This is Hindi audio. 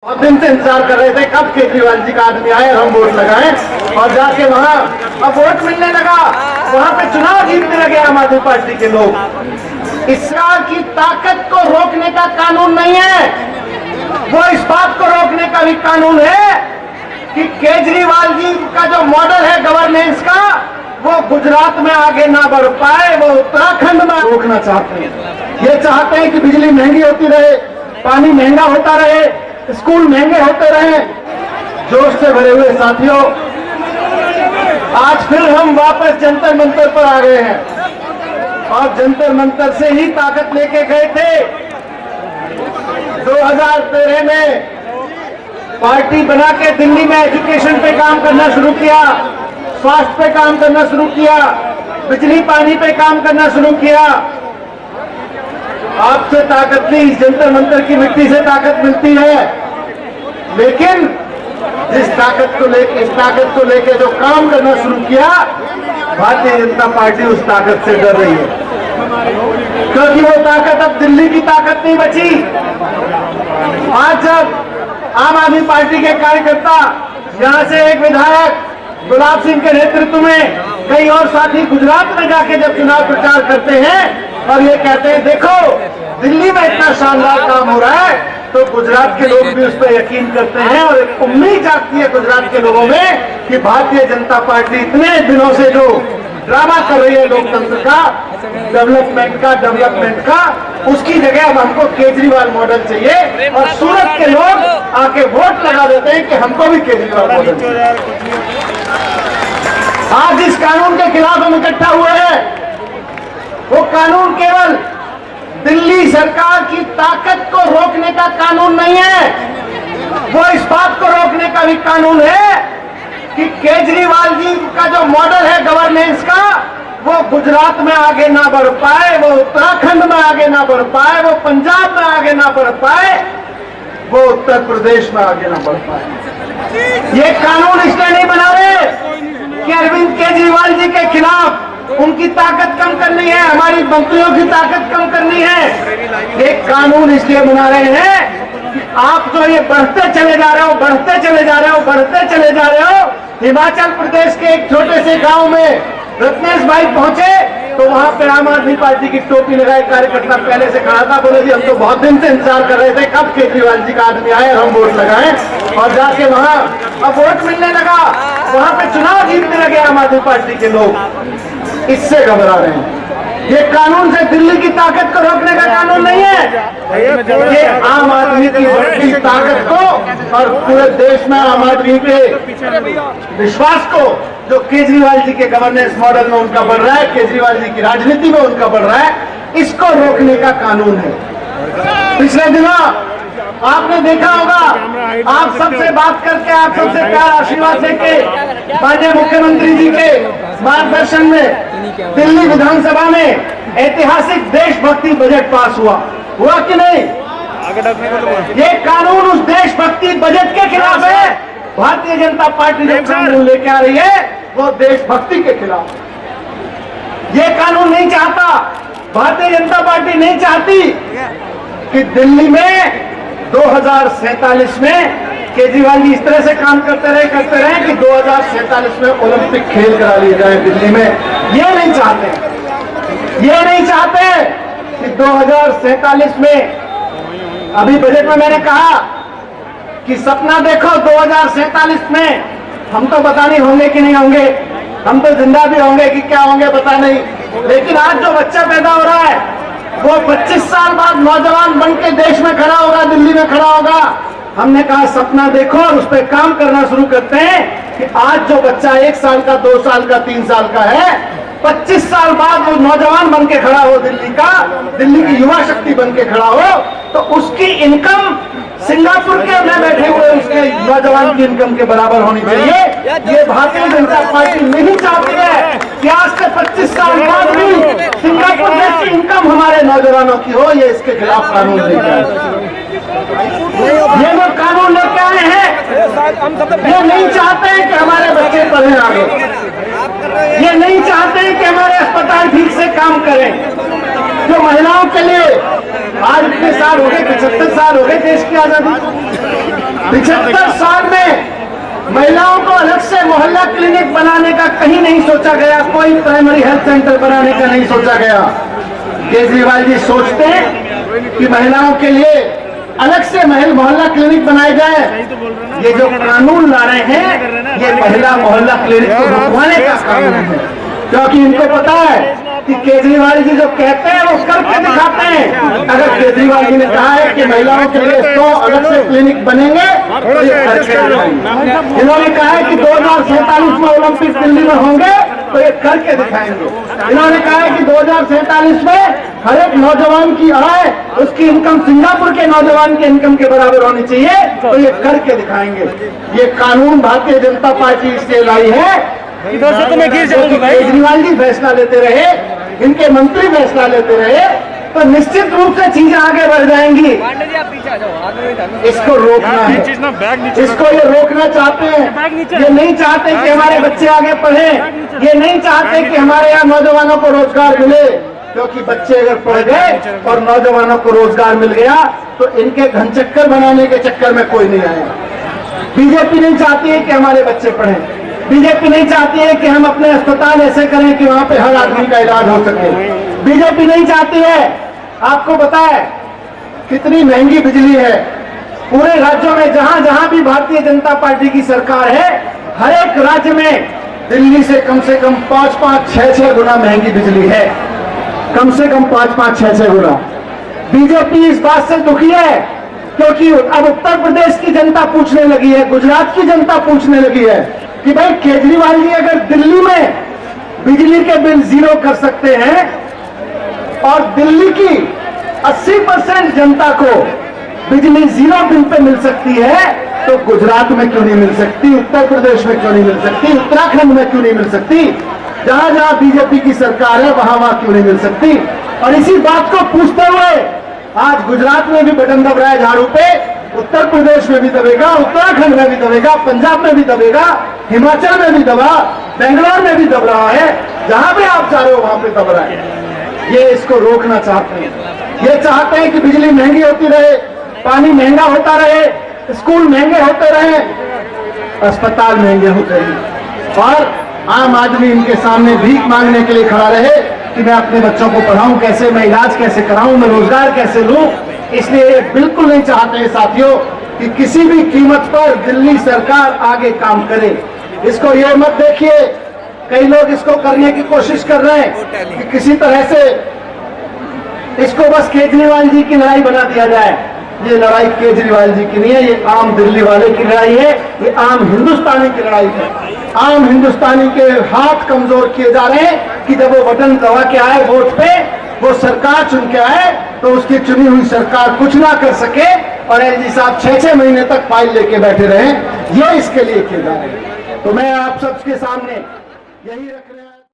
और दिन से इंतजार कर रहे थे कब केजरीवाल जी का आदमी आए और हम वोट लगाएं, और जाके वहां अब वोट मिलने लगा, वहां पे चुनाव जीतने लगे आम आदमी पार्टी के लोग। इसरार की ताकत को रोकने का कानून नहीं है, वो इस बात को रोकने का भी कानून है कि केजरीवाल जी का जो मॉडल है गवर्नेंस का, वो गुजरात में आगे ना बढ़ पाए, वो उत्तराखंड में रोकना चाहते हैं। ये चाहते हैं कि बिजली महंगी होती रहे, पानी महंगा होता रहे, स्कूल महंगे होते रहे। जोश से भरे हुए साथियों, आज फिर हम वापस जंतर मंतर पर आ गए हैं और जंतर मंतर से ही ताकत लेके गए थे। 2013 में पार्टी बना के दिल्ली में एजुकेशन पे काम करना शुरू किया, स्वास्थ्य पे काम करना शुरू किया, बिजली पानी पे काम करना शुरू किया। आपसे ताकत नहीं, इस जंतर मंतर की मिट्टी से ताकत मिलती है, लेकिन इस ताकत को लेके जो काम करना शुरू किया, भारतीय जनता पार्टी उस ताकत से डर रही है, क्योंकि वो ताकत अब दिल्ली की ताकत नहीं बची। आज जब आम आदमी पार्टी के कार्यकर्ता यहां से एक विधायक गुलाब सिंह के नेतृत्व में कई और साथी गुजरात में जाके जब चुनाव प्रचार करते हैं और ये कहते हैं देखो दिल्ली में इतना शानदार काम हो रहा है, तो गुजरात के लोग भी उस पर यकीन करते हैं और एक उम्मीद जागती है गुजरात के लोगों में कि भारतीय जनता पार्टी इतने दिनों से जो ड्रामा कर रही है लोकतंत्र का, डेवलपमेंट का, उसकी जगह अब हमको केजरीवाल मॉडल चाहिए। और सूरत के लोग आके वोट लगा देते हैं कि हमको भी केजरीवाल मॉडल चाहिए। आज इस कानून के खिलाफ हम इकट्ठा हुए हैं, वो कानून केवल दिल्ली सरकार की ताकत को रोकने का कानून नहीं है, वो इस बात को रोकने का भी कानून है कि केजरीवाल जी का जो मॉडल है गवर्नेंस का, वो गुजरात में आगे ना बढ़ पाए, वो उत्तराखंड में आगे ना बढ़ पाए, वो पंजाब में आगे ना बढ़ पाए, वो उत्तर प्रदेश में आगे ना बढ़ पाए। ये कानून इसलिए नहीं बना रहे कि अरविंद केजरीवाल जी के खिलाफ उनकी ताकत कम करनी है, हमारी मंत्रियों की ताकत कम करनी है। एक कानून इसलिए बना रहे हैं कि आप जो ये बढ़ते चले जा रहे हो, हिमाचल प्रदेश के एक छोटे से गांव में रत्नेश भाई पहुंचे तो वहां पे आम आदमी पार्टी की टोपी लगाए कार्यकर्ता पहले से खड़ा था, बोले जी हम तो बहुत दिन से इंतजार कर रहे थे कब केजरीवाल जी का आदमी आए और हम वोट लगाएं, और जाके वहां अब वोट मिलने लगा, वहां पे चुनाव जीतने लगे आम आदमी पार्टी के लोग। इससे घबरा रहे हैं। ये कानून से दिल्ली की ताकत को रोकने का कानून नहीं है, ये आम आदमी की ताकत को और पूरे देश में आम आदमी के विश्वास को जो केजरीवाल जी के गवर्नेंस मॉडल में उनका बढ़ रहा है, केजरीवाल जी की राजनीति में उनका बढ़ रहा है, इसको रोकने का कानून है। पिछले दिनों आपने देखा होगा, आप सबसे बात करके, आप सबसे प्यार आशीर्वाद लेके माननीय मुख्यमंत्री जी के मार्गदर्शन में दिल्ली विधानसभा में ऐतिहासिक देशभक्ति बजट पास हुआ कि नहीं? ये कानून उस देशभक्ति बजट के खिलाफ है। भारतीय जनता पार्टी जो कानून लेके आ रही है वो देशभक्ति के खिलाफ। ये कानून नहीं चाहता, भारतीय जनता पार्टी नहीं चाहती कि दिल्ली में 2047 में केजरीवाल जी इस तरह से काम करते रहे कि 2047 में ओलंपिक खेल करा लिए जाए दिल्ली में। ये नहीं चाहते कि 2047 में, अभी बजट में मैंने कहा कि सपना देखो 2047 में, हम तो पता नहीं होंगे कि नहीं होंगे, हम तो जिंदा भी होंगे कि क्या होंगे पता नहीं, लेकिन आज जो बच्चा पैदा हो रहा है वो 25 साल बाद नौजवान बन के देश में खड़ा होगा, दिल्ली में खड़ा होगा। हमने कहा सपना देखो और उस पर काम करना शुरू करते हैं कि आज जो बच्चा 1 साल का, 2 साल का, 3 साल का है, 25 साल बाद वो नौजवान बन के खड़ा हो, दिल्ली की युवा शक्ति बन के खड़ा हो, तो उसकी इनकम सिंगापुर के में बैठे हुए उसके नौजवान की इनकम के बराबर होनी चाहिए। ये भारतीय जनता पार्टी नहीं चाहती है कि आज से 25 साल बाद भी सिंगापुर जैसी इनकम हमारे नौजवानों की हो। ये इसके खिलाफ कानून लेके आए, ये लोग कानून लेके आए हैं। ये नहीं चाहते हैं कि हमारे बच्चे पढ़े आगे, ये नहीं चाहते हैं कि हमारे अस्पताल ठीक से काम करें। जो महिलाओं के लिए आज इतने साल हो गए, 75 साल हो गए देश की आजादी, 75 साल में महिलाओं को अलग से मोहल्ला क्लिनिक बनाने का कहीं नहीं सोचा गया, कोई प्राइमरी हेल्थ सेंटर बनाने का नहीं सोचा गया। केजरीवाल जी सोचते हैं कि महिलाओं के लिए अलग से मोहल्ला क्लिनिक बनाए जाए। ये जो कानून ला रहे हैं ये महिला मोहल्ला क्लिनिक को रुकवाने का कानून है, क्योंकि इनको पता है कि केजरीवाल जी जो कहते हैं वो करके दिखाते हैं। अगर केजरीवाल जी ने कहा है कि महिलाओं के लिए 100 अलग से क्लिनिक बनेंगे तो ये करके दिखाएंगे। इन्होंने कहा है कि 2047 में ओलंपिक दिल्ली में होंगे तो ये करके दिखाएंगे। इन्होंने कहा है कि 2047 में हर एक नौजवान की आय उसकी इनकम सिंगापुर के नौजवान के इनकम के बराबर होनी चाहिए, तो ये करके दिखाएंगे। ये कानून भारतीय जनता पार्टी इसलिए लाई है केजरीवाल जी फैसला लेते रहे, इनके मंत्री फैसला लेते रहे, तो निश्चित रूप से चीजें आगे बढ़ जाएंगी। इसको रोकना है, इसको ये रोकना चाहते हैं। ये नहीं चाहते कि हमारे बच्चे आगे पढ़े, ये नहीं चाहते कि हमारे यहाँ नौजवानों को रोजगार मिले, क्योंकि बच्चे अगर पढ़ गए और नौजवानों को रोजगार मिल गया तो इनके घनचक्कर बनाने के चक्कर में कोई नहीं आएगा। बीजेपी नहीं चाहती है कि हमारे बच्चे पढ़ें, बीजेपी नहीं चाहती है कि हम अपने अस्पताल ऐसे करें कि वहां पे हर आदमी का इलाज हो सके। बीजेपी नहीं चाहती है, आपको पता है कितनी महंगी बिजली है पूरे राज्यों में। जहां जहां भी भारतीय जनता पार्टी की सरकार है, हर एक राज्य में दिल्ली से कम 5-5, 6-6 गुना महंगी बिजली है, कम से कम 5-5, 6-6 गुना। बीजेपी इस बात से दुखी है क्योंकि अब उत्तर प्रदेश की जनता पूछने लगी है, गुजरात की जनता पूछने लगी है कि भाई केजरीवाल जी अगर दिल्ली में बिजली के बिल 0 कर सकते हैं और दिल्ली की 80% जनता को बिजली 0 बिल पे मिल सकती है, तो गुजरात में क्यों नहीं मिल सकती, उत्तर प्रदेश में क्यों नहीं मिल सकती, उत्तराखंड में क्यों नहीं मिल सकती, जहां जहां बीजेपी की सरकार है वहां वहां क्यों नहीं मिल सकती। और इसी बात को पूछते हुए आज गुजरात में भी बटन दब रहा है झाड़ू पे, उत्तर प्रदेश में भी दबेगा, उत्तराखंड में भी दबेगा, पंजाब में भी दबेगा, हिमाचल में भी दबा, बेंगलोर में भी दब रहा है, जहां भी आप जा रहे हो वहां पे दब रहा है। ये इसको रोकना चाहते हैं। ये चाहते हैं कि बिजली महंगी होती रहे, पानी महंगा होता रहे, स्कूल महंगे होते रहे, अस्पताल महंगे होते रहे, और आम आदमी इनके सामने भीख मांगने के लिए खड़ा रहे कि मैं अपने बच्चों को पढ़ाऊं कैसे, मैं इलाज कैसे कराऊं, मैं रोजगार कैसे लूं। इसलिए ये बिल्कुल नहीं चाहते हैं साथियों कि किसी भी कीमत पर दिल्ली सरकार आगे काम करे। इसको ये मत देखिए, कई लोग इसको करने की कोशिश कर रहे हैं कि किसी तरह से इसको बस केजरीवाल जी की लड़ाई बना दिया जाए। ये लड़ाई केजरीवाल जी की नहीं है, ये आम दिल्ली वाले की लड़ाई है, ये आम हिंदुस्तानी की लड़ाई है। आम हिंदुस्तानी के हाथ कमजोर किए जा रहे हैं कि जब वो बटन दबा के आए वोट पे, वो सरकार चुन के आए, तो उसकी चुनी हुई सरकार कुछ ना कर सके और एलजी साहब 6-6 महीने तक फाइल लेके बैठे रहे। ये इसके लिए किए जा रहे हैं। तो मैं आप सबके सामने यही रख रहे हैं।